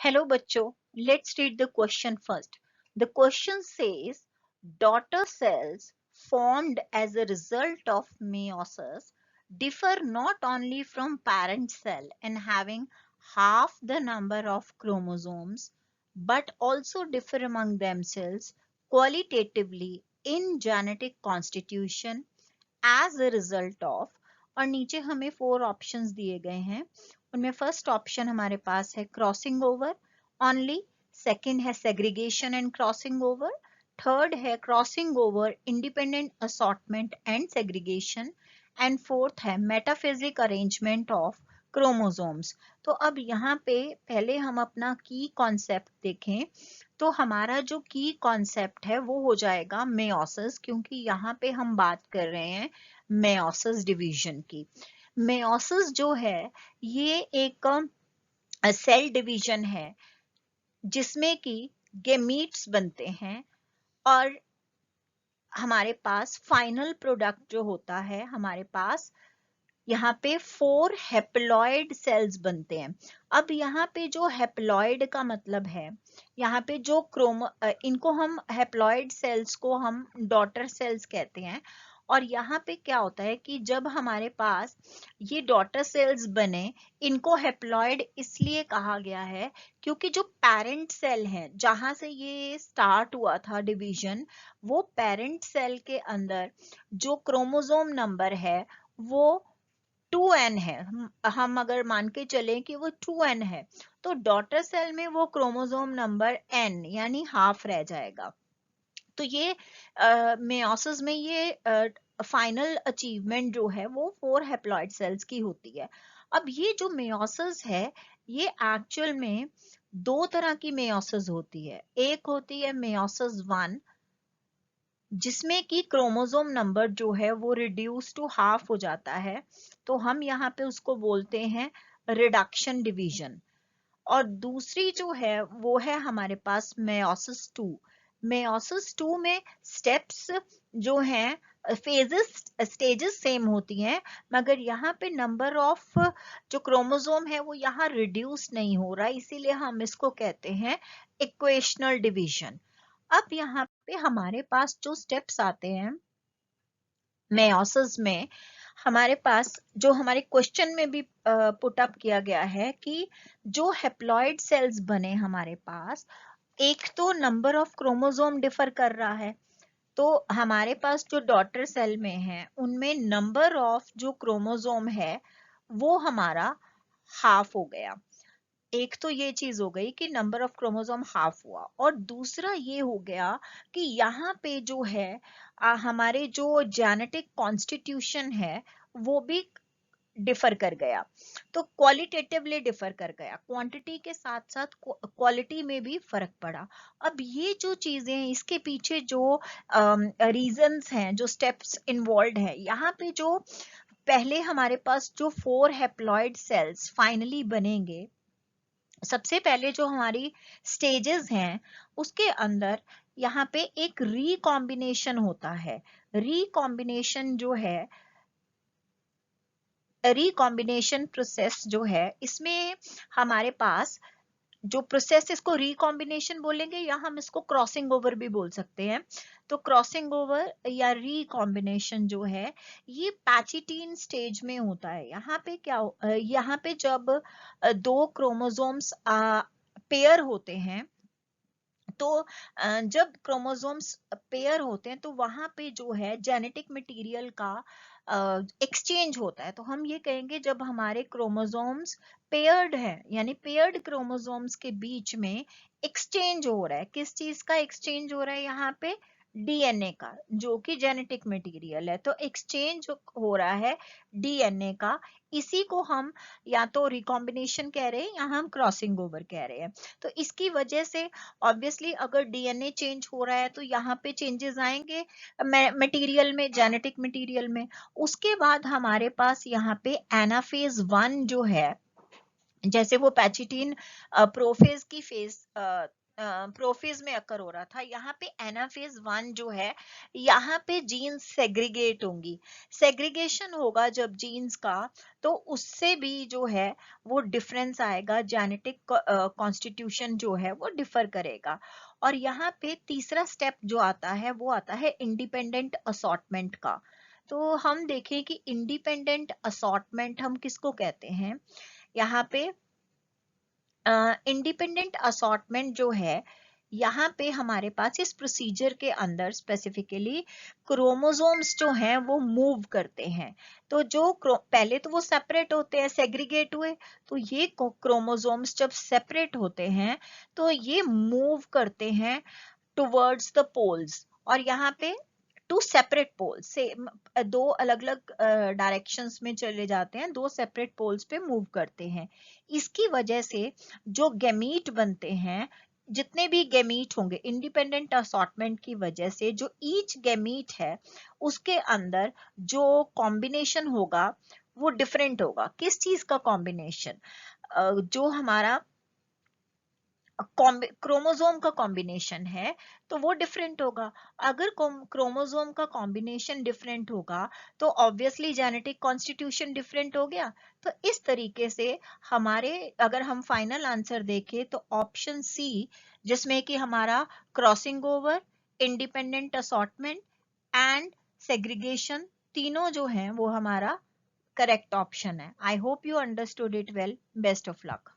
Hello बच्चों, let's read the question first. The question says, daughter cells formed as a result of meiosis differ not only from parent cell in having half the number of chromosomes, but also differ among themselves qualitatively in genetic constitution as a result of। और नीचे हमें 4 options दिए गए हैं। उनमें first option हमारे पास है क्रॉसिंग ओवर ओनली, सेकंड है segregation and crossing over, third है crossing over independent assortment and segregation, and fourth है मेटाफिजिक अरेंजमेंट ऑफ क्रोमोसोम्स। तो अब यहाँ पे पहले हम अपना की कॉन्सेप्ट देखें। तो हमारा जो की कॉन्सेप्ट है वो हो जाएगा मेयोसिस, क्योंकि यहाँ पे हम बात कर रहे हैं मेयोसिस डिवीजन की। मेयोसिस जो है ये एक सेल डिवीजन है जिसमें कि गेमीट्स बनते हैं और हमारे पास फाइनल प्रोडक्ट जो होता है, हमारे पास यहाँ पे 4 हेप्लॉइड सेल्स बनते हैं। अब यहाँ पे जो हेप्लॉइड का मतलब है, यहाँ पे जो इनको हम हेप्लॉइड सेल्स को हम डॉटर सेल्स कहते हैं। और यहाँ पे क्या होता है कि जब हमारे पास ये डॉटर सेल्स बने, इनको हेप्लॉइड इसलिए कहा गया है क्योंकि जो पेरेंट सेल है जहां से ये स्टार्ट हुआ था डिवीजन, वो पेरेंट सेल के अंदर जो क्रोमोसोम नंबर है वो 2n है। हम अगर मान के चलें कि वो 2n है, तो डॉटर सेल में वो क्रोमोसोम नंबर n यानी हाफ रह जाएगा। तो ये मेयोसिस में ये फाइनल अचीवमेंट जो है वो 4 हेप्लॉइड सेल्स की होती है। अब ये जो मेयोसिस है ये एक्चुअल में 2 तरह की मेयोसिस होती है। एक होती है मेयोसिस 1 जिसमें कि क्रोमोसोम नंबर जो है वो रिड्यूस टू हाफ हो जाता है, तो हम यहाँ पे उसको बोलते हैं रिडक्शन डिवीजन। और दूसरी जो है वो है हमारे पास मेयोसिस 2। मेयोसिस 2 में स्टेप्स जो हैं, फेजेस स्टेजेस सेम होती हैं, मगर यहाँ पे नंबर ऑफ जो क्रोमोसोम है वो यहाँ रिड्यूस नहीं हो रहा, इसीलिए हम इसको कहते हैं इक्वेशनल डिवीजन। अब यहाँ पे हमारे पास जो स्टेप्स आते हैं मेयोसिस में, हमारे पास जो हमारे क्वेश्चन में भी पुट अप किया गया है कि जो हेप्लॉइड सेल्स बने हमारे पास, एक तो नंबर ऑफ क्रोमोसोम डिफर कर रहा है। तो हमारे पास जो डॉटर सेल में है उनमें नंबर ऑफ जो क्रोमोसोम है वो हमारा हाफ हो गया। एक तो ये चीज हो गई कि नंबर ऑफ क्रोमोसोम हाफ हुआ, और दूसरा ये हो गया कि यहाँ पे जो है हमारे जो जेनेटिक कॉन्स्टिट्यूशन है वो भी डिफर कर गया। तो क्वालिटेटिवली डिफर कर गया, क्वांटिटी के साथ साथ क्वालिटी में भी फर्क पड़ा। अब ये जो चीजें हैं इसके पीछे जो रीजंस हैं, जो स्टेप्स इन्वॉल्व है, यहाँ पे जो पहले हमारे पास जो 4 हेप्लॉइड सेल्स फाइनली बनेंगे, सबसे पहले जो हमारी स्टेजेस हैं उसके अंदर यहाँ पे एक रिकॉम्बिनेशन होता है। रिकॉम्बिनेशन जो है, रिकॉम्बिनेशन प्रोसेस जो है, इसमें हमारे पास जो प्रोसेस, इसको रिकॉम्बिनेशन बोलेंगे या हम इसको क्रॉसिंग ओवर भी बोल सकते हैं। तो क्रॉसिंग ओवर या रिकॉम्बिनेशन जो है ये पैचिटीन स्टेज में होता है। यहाँ पे क्या यहाँ पे जब 2 क्रोमोसोम्स पेयर होते हैं, तो जब क्रोमोसोम्स पेयर होते हैं तो वहां पे जो है जेनेटिक मटेरियल का एक्सचेंज होता है। तो हम ये कहेंगे जब हमारे क्रोमोसोम्स पेयर्ड है, यानी पेयर्ड क्रोमोसोम्स के बीच में एक्सचेंज हो रहा है। किस चीज का एक्सचेंज हो रहा है यहाँ पे? डीएनए का, जो कि जेनेटिक मटेरियल है। तो एक्सचेंज हो रहा है डीएनए का, इसी को हम या तो रिकॉम्बिनेशन कह रहे हैं या हम क्रॉसिंग ओवर कह रहे हैं। तो इसकी वजह से ऑब्वियसली अगर डीएनए चेंज हो रहा है तो यहाँ पे चेंजेस आएंगे मटेरियल में, जेनेटिक मटेरियल में। उसके बाद हमारे पास यहाँ पे एनाफेज 1 जो है, जैसे वो पैचिटीन प्रोफेज की फेज प्रोफेज में अकर हो रहा था, यहाँ पे एनाफेज 1 जो है, यहाँ पे जीन्स सेग्रीगेट होंगी। सेग्रीगेशन होगा जब जीन्स का, तो उससे भी जो है वो डिफरेंस आएगा, जेनेटिक कॉन्स्टिट्यूशन जो है वो डिफर करेगा। और यहाँ पे तीसरा स्टेप जो आता है वो आता है इंडिपेंडेंट असॉर्टमेंट का। तो हम देखें कि इंडिपेंडेंट असॉर्टमेंट हम किसको कहते हैं। यहाँ पे इंडिपेंडेंट असॉर्टमेंट जो है, यहाँ पे हमारे पास इस प्रोसीजर के अंदर स्पेसिफिकली क्रोमोसोम्स जो हैं वो मूव करते हैं। तो जो पहले तो वो सेपरेट होते हैं, सेग्रीगेट हुए, तो ये क्रोमोसोम्स जब सेपरेट होते हैं तो ये मूव करते हैं टुवर्ड्स द पोल्स। और यहाँ पे टू सेपरेट पोल्स से दो अलग अलग डायरेक्शंस में चले जाते हैं, दो सेपरेट पोल्स पे मूव करते हैं। इसकी वजह से जो गैमीट बनते हैं, जितने भी गैमीट होंगे इंडिपेंडेंट असॉर्टमेंट की वजह से, जो ईच गैमीट है उसके अंदर जो कॉम्बिनेशन होगा वो डिफरेंट होगा। किस चीज का कॉम्बिनेशन? जो हमारा क्रोमोसोम का कॉम्बिनेशन है तो वो डिफरेंट होगा। अगर क्रोमोसोम का कॉम्बिनेशन डिफरेंट होगा तो ऑब्वियसली जेनेटिक कॉन्स्टिट्यूशन डिफरेंट हो गया। तो इस तरीके से हमारे, अगर हम फाइनल आंसर देखें तो ऑप्शन सी, जिसमें कि हमारा crossing over, independent assortment and segregation, तीनों जो हैं वो हमारा करेक्ट ऑप्शन है। I hope you understood it well. Best of luck.